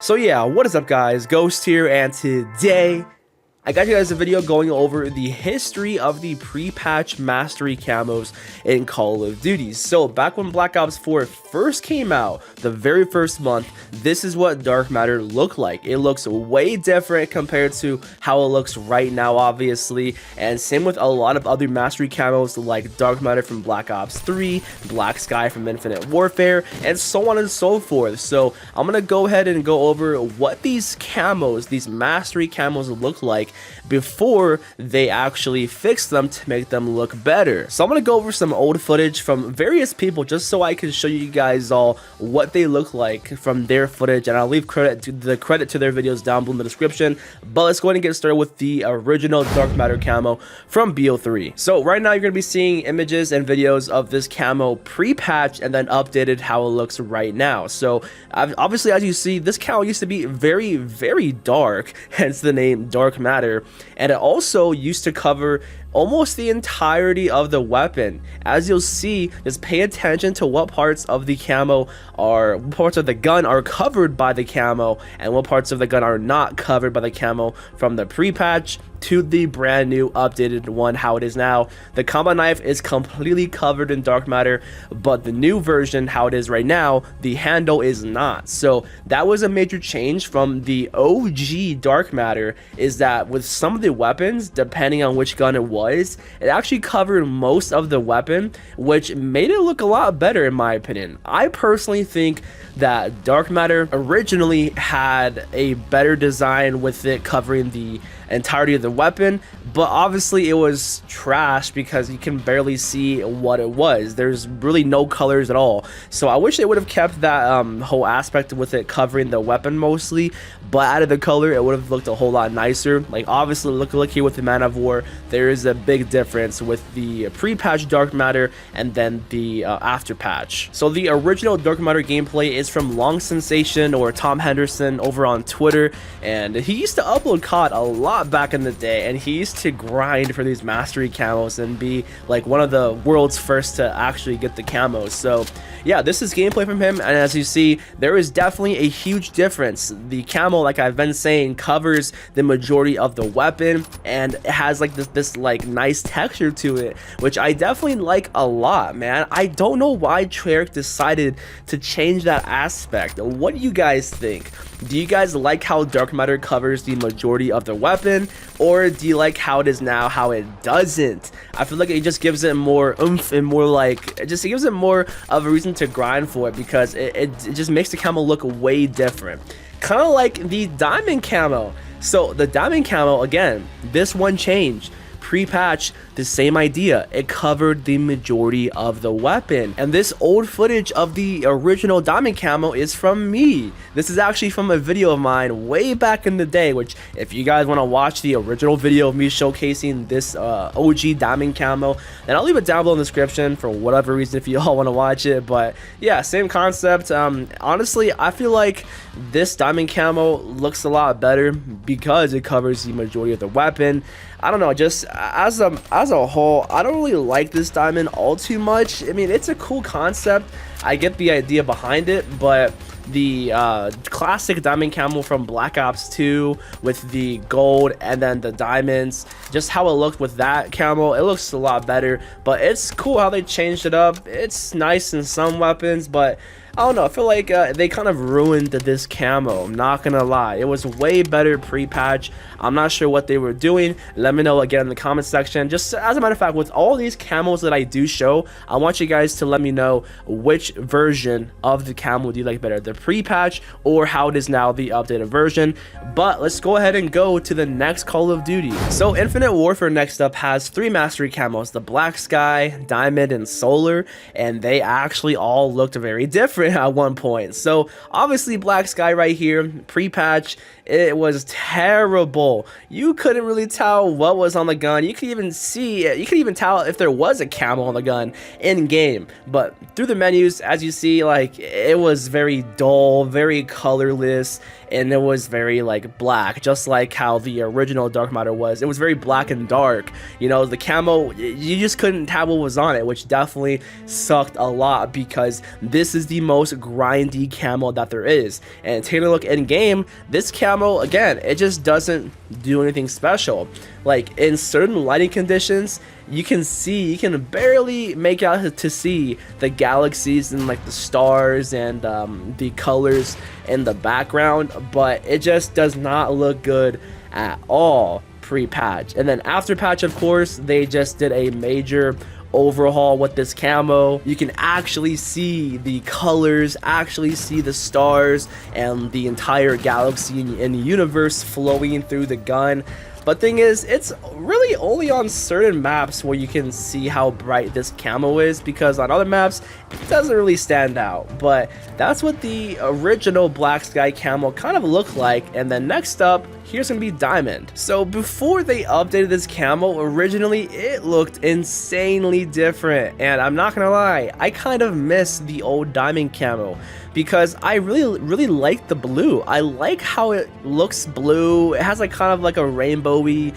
So yeah, what is up guys, Ghost here, and today I got you guys a video going over the history of the pre-patch mastery camos in Call of Duty. So back when Black Ops 4 first came out, the very first month, this is what Dark Matter looked like. It looks way different compared to how it looks right now, obviously, and same with a lot of other mastery camos like Dark Matter from Black Ops 3, Black Sky from Infinite Warfare, and so on and so forth. So I'm gonna go ahead and go over what these camos, these mastery camos look like before they actually fix them to make them look better. So I'm gonna go over some old footage from various people just so I can show you guys all what they look like from their footage, and I'll leave credit to their videos down below in the description. But let's go ahead and get started with the original Dark Matter camo from BO3. So right now you're gonna be seeing images and videos of this camo pre-patched and then updated how it looks right now. So obviously, as you see, this camo used to be very dark, hence the name Dark Matter. And it also used to cover almost the entirety of the weapon. As you'll see, just pay attention to what parts of the camo are, what parts of the gun are covered by the camo, and what parts of the gun are not covered by the camo from the pre-patch to the brand new updated one, how it is now. The combat knife is completely covered in Dark Matter, but the new version, how it is right now, the handle is not. So that was a major change from the OG Dark Matter, is that with some of the weapons, depending on which gun it was, it actually covered most of the weapon, which made it look a lot better in my opinion. I personally think that Dark Matter originally had a better design with it covering the entirety of the weapon, but obviously it was trash because you can barely see what it was. There's really no colors at all. So I wish they would have kept that whole aspect with it covering the weapon mostly, but added the color, it would have looked a whole lot nicer. Like obviously look here with the Man of War, there is a big difference with the pre-patch Dark Matter and then the after patch. So the original Dark Matter gameplay is from Long Sensation, or Tom Henderson, over on Twitter, and he used to upload COD a lot back in the day, and he used to grind for these mastery camos and be like one of the world's first to actually get the camos. So yeah, this is gameplay from him, and as you see, there is definitely a huge difference. The camo, like I've been saying, covers the majority of the weapon, and it has like this like nice texture to it, which I definitely like a lot, man. I don't know why Treyarch decided to change that aspect. What do you guys think? Do you guys like how Dark Matter covers the majority of the weapon, or do you like how it is now, how it doesn't? I feel like it just gives it more oomph and more like, it gives it more of a reason to grind for it, because it just makes the camo look way different. Kind of like the Diamond Camo. So the Diamond Camo, again, this one changed. Pre-patch, the same idea, it covered the majority of the weapon. And this old footage of the original Diamond Camo is from me. This is actually from a video of mine way back in the day, which if you guys want to watch the original video of me showcasing this OG Diamond Camo, then I'll leave it down below in the description for whatever reason if you all want to watch it. But yeah, same concept. Honestly, I feel like this Diamond Camo looks a lot better because it covers the majority of the weapon. I don't know, just as a whole, I don't really like this diamond all too much. I mean, it's a cool concept, I get the idea behind it, but the classic Diamond Camo from Black Ops 2 with the gold and then the diamonds, just how it looked with that camo, it looks a lot better. But it's cool how they changed it up. It's nice in some weapons, but I don't know, I feel like they kind of ruined this camo, I'm not gonna lie. It was way better pre-patch. I'm not sure what they were doing. Let me know again in the comment section. Just as a matter of fact, with all these camos that I do show, I want you guys to let me know which version of the camo do you like better, the pre-patch or how it is now, the updated version. But let's go ahead and go to the next Call of Duty. So Infinite Warfare next up has 3 mastery camos, the Black Sky, Diamond, and Solar, and they actually all looked very different at one point. So obviously Black Sky right here, pre-patch, it was terrible. You couldn't really tell what was on the gun. You could even see it, you could even tell if there was a camo on the gun in game, but through the menus, as you see, like it was very dull, very colorless, and it was very like black, just like how the original Dark Matter was. It was very black and dark, you know. The camo, you just couldn't tell what was on it, which definitely sucked a lot, because this is the most grindy camo that there is. And taking a look in game, this camo, again, it just doesn't do anything special. Like in certain lighting conditions, you can barely make out to see the galaxies and like the stars and the colors in the background, but it just does not look good at all pre-patch. And then after patch, of course, they just did a major overhaul with this camo. You can actually see the colors, actually see the stars and the entire galaxy and universe flowing through the gun. But thing is, it's really only on certain maps where you can see how bright this camo is, because on other maps it doesn't really stand out. But that's what the original Black Sky camo kind of looked like. And then next up, here's gonna be Diamond. So before they updated this camo, originally it looked insanely different, and I'm not gonna lie, I kind of miss the old Diamond camo because I really like the blue. I like how it looks blue. It has like kind of like a rainbowy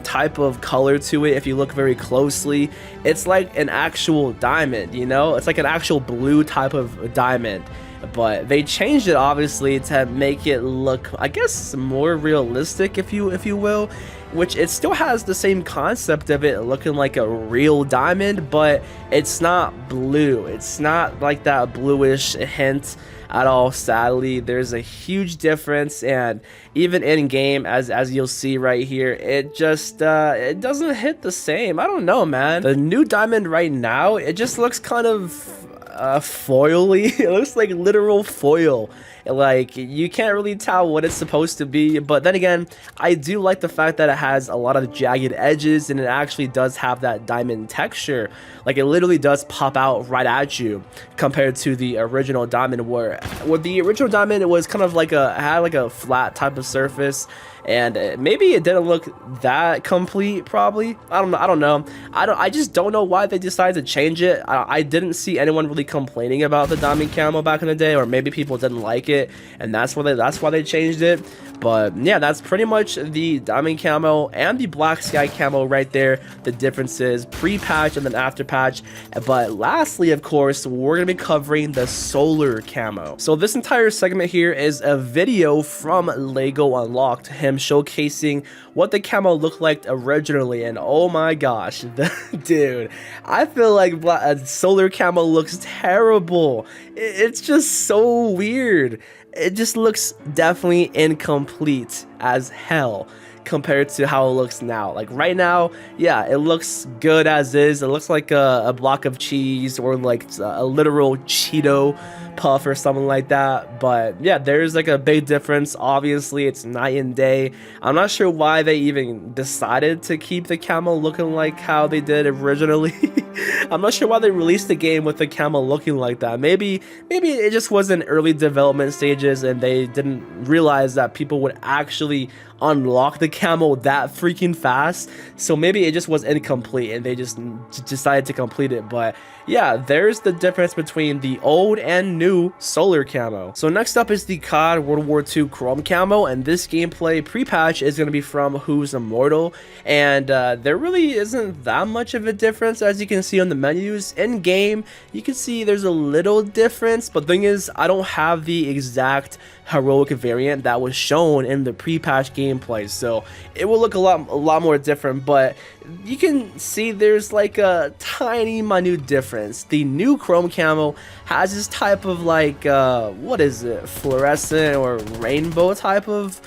type of color to it. If you look very closely, it's like an actual diamond, you know, it's like an actual blue type of diamond. But they changed it obviously to make it look, I guess, more realistic, if you will, which it still has the same concept of it looking like a real diamond, but it's not blue. It's not like that bluish hint at all. Sadly, there's a huge difference, and even in game, as you'll see right here, it just it doesn't hit the same. I don't know, man. The new diamond right now, it just looks kind of foily. It looks like literal foil. Like, you can't really tell what it's supposed to be. But then again, I do like the fact that it has a lot of jagged edges, and it actually does have that diamond texture. Like, it literally does pop out right at you compared to the original diamond, where with the original diamond, it was kind of like it had like a flat type of surface, and maybe it didn't look that complete. Probably, I don't know. I just don't know why they decided to change it. I didn't see anyone really complaining about the diamond camo back in the day, or maybe people didn't like it, and that's why they changed it. But yeah, that's pretty much the diamond camo and the Black Sky camo right there. The differences pre-patch and then after patch. But lastly, of course, we're gonna be covering the solar camo. So this entire segment here is a video from Lego Unlocked, him showcasing what the camo looked like originally, and oh my gosh, dude, I feel like solar camo looks terrible. It's just so weird. It just looks definitely incomplete as hell compared to how it looks now. Like right now, yeah, it looks good as is. It looks like a block of cheese, or like a literal Cheeto puff or something like that. But yeah, there's like a big difference. Obviously, it's night and day. I'm not sure why they even decided to keep the camo looking like how they did originally. I'm not sure why they released the game with the camo looking like that. Maybe it just was in early development stages, and they didn't realize that people would actually unlock the camo that freaking fast. So maybe it just was incomplete, and they just decided to complete it. But yeah, there's the difference between the old and new solar camo. So next up is the COD World War II chrome camo, and this gameplay pre-patch is going to be from Who's Immortal, and there really isn't that much of a difference. As you can see on the menus in game, you can see there's a little difference, but the thing is, I don't have the exact heroic variant that was shown in the pre-patch gameplay, so it will look a lot more different. But you can see there's like a tiny minute difference. The new chrome camo has this type of like what is it, fluorescent or rainbow type of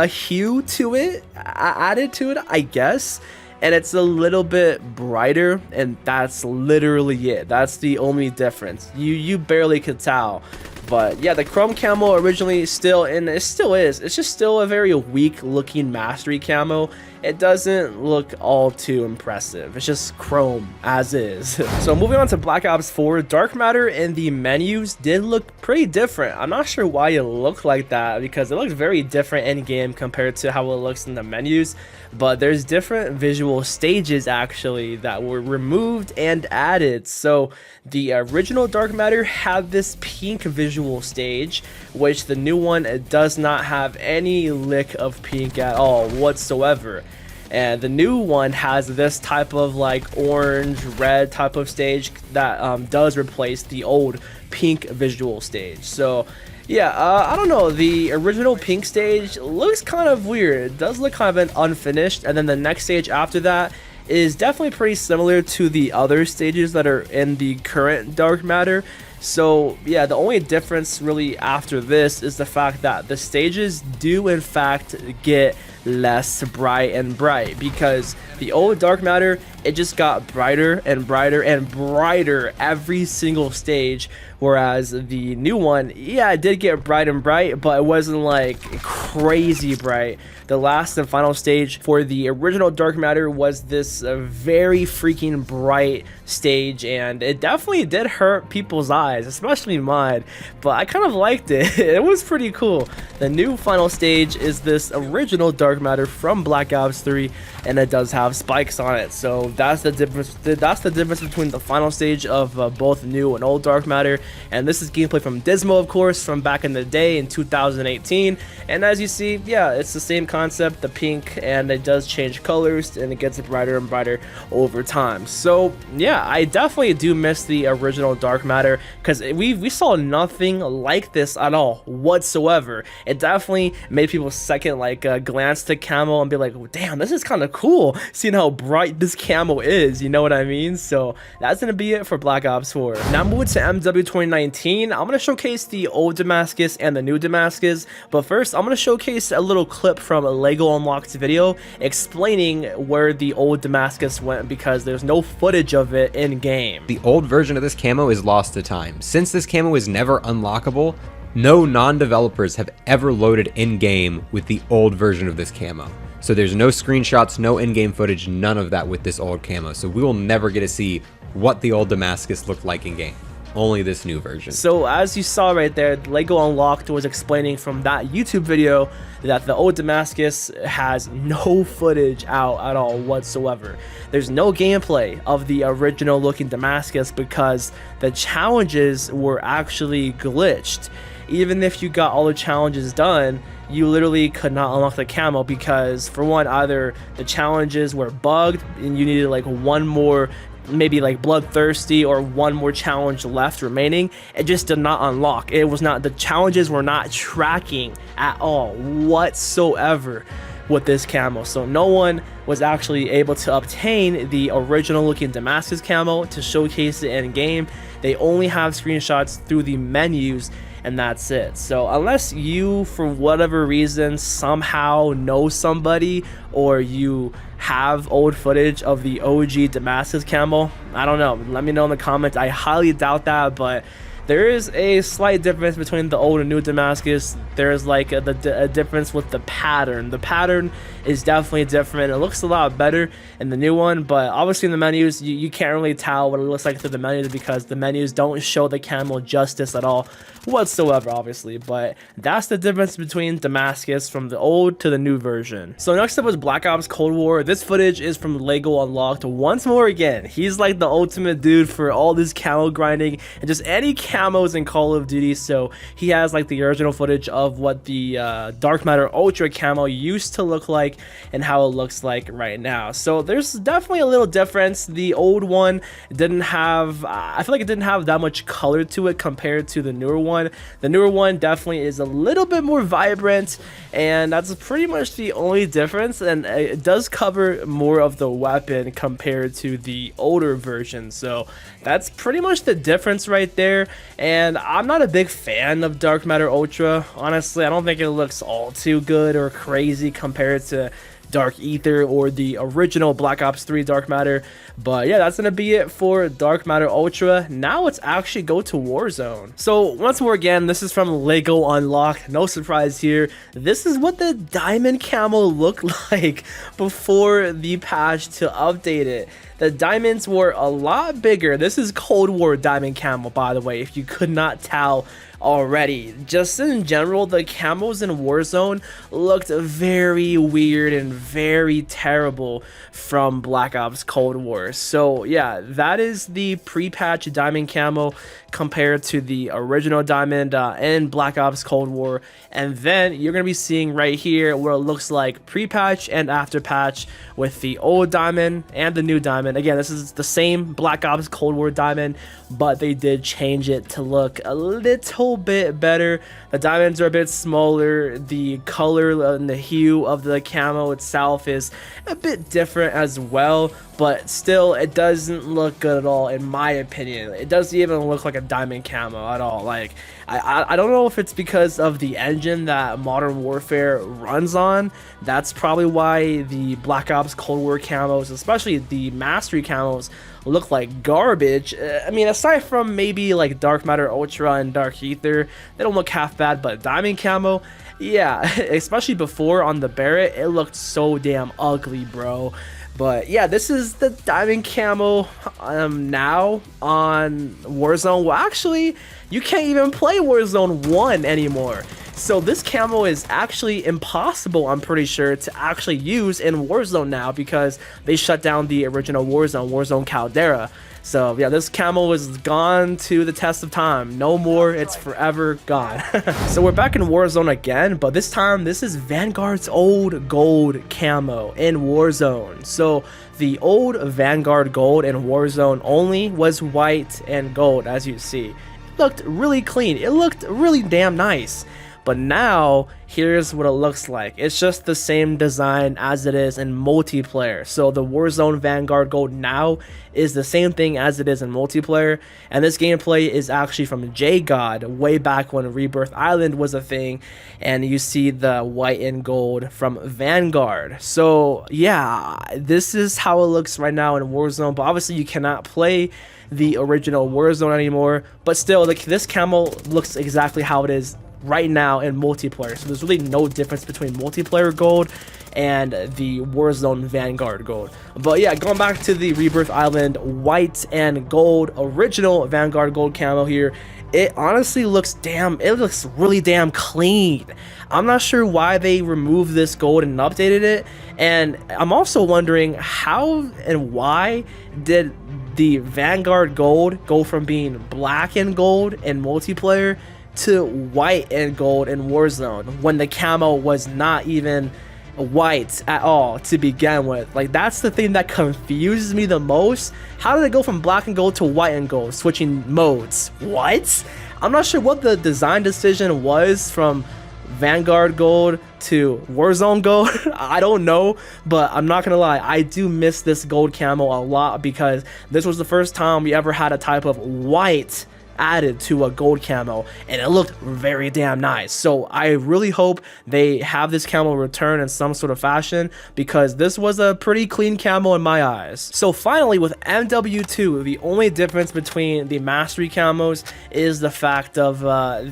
hue to it, added to it, I guess, and it's a little bit brighter, and that's literally it. That's the only difference. You barely could tell. But yeah, the chrome camo originally it still is. It's just still a very weak looking mastery camo. It doesn't look all too impressive. It's just chrome as is. So moving on to Black Ops 4, dark matter in the menus did look pretty different. I'm not sure why it looked like that, because it looks very different in game compared to how it looks in the menus. But there's different visual stages actually that were removed and added. So the original dark matter had this pink visual stage, which the new one does not have any lick of pink at all whatsoever. and the new one has this type of like orange red type of stage that does replace the old pink visual stage. So yeah, I don't know, the original pink stage looks kind of weird. It does look kind of unfinished, and then the next stage after that is definitely pretty similar to the other stages that are in the current dark matter. So yeah, the only difference really after this is the fact that the stages do in fact get less bright and bright, because the old dark matter, it just got brighter and brighter and brighter every single stage, whereas the new one, yeah, it did get bright and bright, but it wasn't like crazy bright. The last and final stage for the original dark matter was this very freaking bright stage, and it definitely did hurt people's eyes, especially mine, but I kind of liked it. It was pretty cool. The new final stage is this original dark matter from Black Ops 3, and it does have spikes on it. So that's the difference. That's the difference between the final stage of both new and old dark matter. And this is gameplay from Dismo, of course, from back in the day in 2018. And as you see, yeah, it's the same concept, the pink, and it does change colors, and it gets brighter and brighter over time. So yeah, I definitely do miss the original dark matter, because we saw nothing like this at all whatsoever. It definitely made people second like glance to camo and be like, damn, this is kind of cool seeing how bright this camo is, you know what I mean? So that's gonna be it for Black Ops 4. Now moving to MW 2019, I'm gonna showcase the old Damascus and the new Damascus, but first I'm gonna showcase a little clip from a Lego Unlocked video explaining where the old Damascus went, because there's no footage of it in game. The old version of this camo is lost to time. Since this camo is never unlockable, no non-developers have ever loaded in-game with the old version of this camo. So there's no screenshots, no in-game footage, none of that with this old camo. So we will never get to see what the old Damascus looked like in-game. Only this new version. So as you saw right there, Lego Unlocked was explaining from that YouTube video that the old Damascus has no footage out at all whatsoever. There's no gameplay of the original looking Damascus because the challenges were actually glitched. Even if you got all the challenges done, you literally could not unlock the camo because, for one, either the challenges were bugged and you needed like one more, maybe like bloodthirsty, or one more challenge left remaining. It just did not unlock. It was not, the challenges were not tracking at all whatsoever with this camo. So no one was actually able to obtain the original looking Damascus camo to showcase it in game. They only have screenshots through the menus, and that's it. So unless you, for whatever reason, somehow know somebody, or you have old footage of the OG Damascus camo, I don't know, let me know in the comments. I highly doubt that, but there is a slight difference between the old and new Damascus. There's like a difference with the pattern. The pattern is definitely different. It looks a lot better in the new one, but obviously in the menus, you can't really tell what it looks like through the menus, because the menus don't show the camo justice at all whatsoever, obviously. But that's the difference between Damascus from the old to the new version. So next up was Black Ops Cold War. This footage is from Lego Unlocked once more again. He's like the ultimate dude for all this camo grinding and just any camos in Call of Duty. So he has like the original footage of what the Dark Matter Ultra camo used to look like and how it looks like right now. So there's definitely a little difference. The old one didn't have, I feel like it didn't have that much color to it compared to the newer one. The newer one definitely is a little bit more vibrant, and that's pretty much the only difference, and it does cover more of the weapon compared to the older version. So that's pretty much the difference right there. And I'm not a big fan of Dark Matter Ultra, honestly. I don't think it looks all too good or crazy compared to Dark Ether or the original Black Ops 3 Dark Matter. But yeah, that's gonna be it for Dark Matter Ultra. Now let's actually go to Warzone. So once more again, this is from Lego Unlocked. No surprise here. This is what the Diamond Camo looked like before the patch to update it. The diamonds were a lot bigger. This is Cold War Diamond Camo, by the way, if you could not tell already. Just in general, the camos in Warzone looked very weird and very terrible from Black Ops Cold War. So yeah, that is the pre-patch Diamond Camo. compared to the original diamond in Black Ops Cold War. And then you're going to be seeing right here where it looks like pre-patch and after patch with the old diamond and the new diamond. Again, this is the same Black Ops Cold War diamond, but they did change it to look a little bit better. The diamonds are a bit smaller. The color and the hue of the camo itself is a bit different as well, but still it doesn't look good at all in my opinion. It doesn't even look like a diamond camo at all. Like I don't know if it's because of the engine that Modern Warfare runs on. That's probably why the Black Ops Cold War camos, especially the Mastery camos, look like garbage. I mean, aside from maybe like Dark Matter Ultra and Dark Ether, they don't look half bad, but diamond camo, yeah, especially before on the Barrett, it looked so damn ugly, bro. But yeah, this is the diamond camo now on Warzone. Well, actually, you can't even play Warzone 1 anymore. So this camo is actually impossible, I'm pretty sure, to actually use in Warzone now because they shut down the original Warzone Caldera. So yeah, this camo is gone to the test of time. No more, it's forever gone. So we're back in Warzone again, but this time this is Vanguard's old gold camo in Warzone. So the old Vanguard gold in Warzone only was white and gold, as you see. It looked really clean, it looked really damn nice. But now, here's what it looks like. It's just the same design as it is in multiplayer. So the Warzone Vanguard Gold now is the same thing as it is in multiplayer. And this gameplay is actually from JGOD, way back when Rebirth Island was a thing. And you see the white and gold from Vanguard. So yeah, this is how it looks right now in Warzone. But obviously you cannot play the original Warzone anymore. But still, like, this camo looks exactly how it is right now in multiplayer. So there's really no difference between multiplayer gold and the Warzone Vanguard gold. But yeah, going back to the Rebirth Island white and gold original Vanguard gold camo here, it honestly looks really damn clean. I'm not sure why they removed this gold and updated it, and I'm also wondering how and why did the Vanguard gold go from being black and gold in multiplayer to white and gold in Warzone when the camo was not even white at all to begin with. Like, that's the thing that confuses me the most. How did it go from black and gold to white and gold, switching modes? What? I'm not sure what the design decision was from Vanguard gold to Warzone gold. I don't know, but I'm not gonna lie, I do miss this gold camo a lot because this was the first time we ever had a type of white added to a gold camo, and it looked very damn nice. So I really hope they have this camo return in some sort of fashion because this was a pretty clean camo in my eyes. So finally, with MW2, the only difference between the Mastery camos is the fact of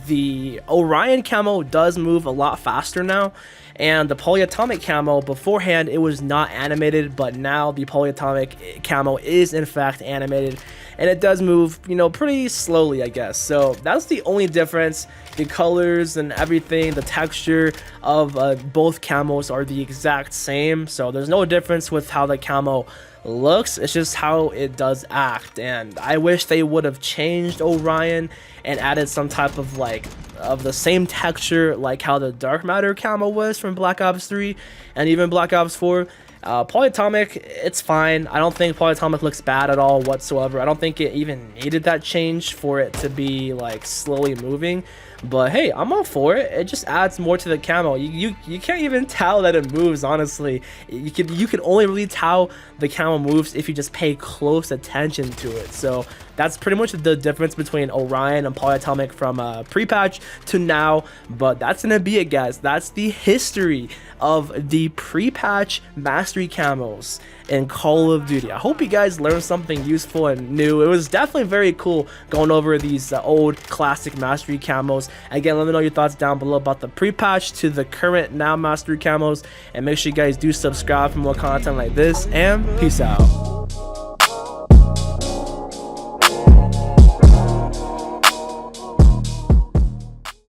the Orion camo does move a lot faster now. And the polyatomic camo, beforehand it was not animated, but now the polyatomic camo is in fact animated, and it does move, you know, pretty slowly, I guess. So that's the only difference. The colors and everything, the texture of both camos are the exact same, so there's no difference with how the camo looks. It's just how it does act, and I wish they would have changed Orion and added some type of like of the same texture like how the Dark Matter camo was from Black Ops 3 and even Black Ops 4. Polyatomic, it's fine. I don't think Polyatomic looks bad at all whatsoever. I don't think it even needed that change for it to be like slowly moving. But hey, I'm all for it. It just adds more to the camo. You can't even tell that it moves, honestly. You can only really tell the camo moves if you just pay close attention to it. So that's pretty much the difference between Orion and Polyatomic from pre-patch to now. But that's gonna be it, guys. That's the history of the pre-patch Mastery camos in Call of Duty. I hope you guys learned something useful and new. It was definitely very cool going over these old classic Mastery camos. Again, let me know your thoughts down below about the pre-patch to the current now Mastery camos, and make sure you guys do subscribe for more content like this, and peace out.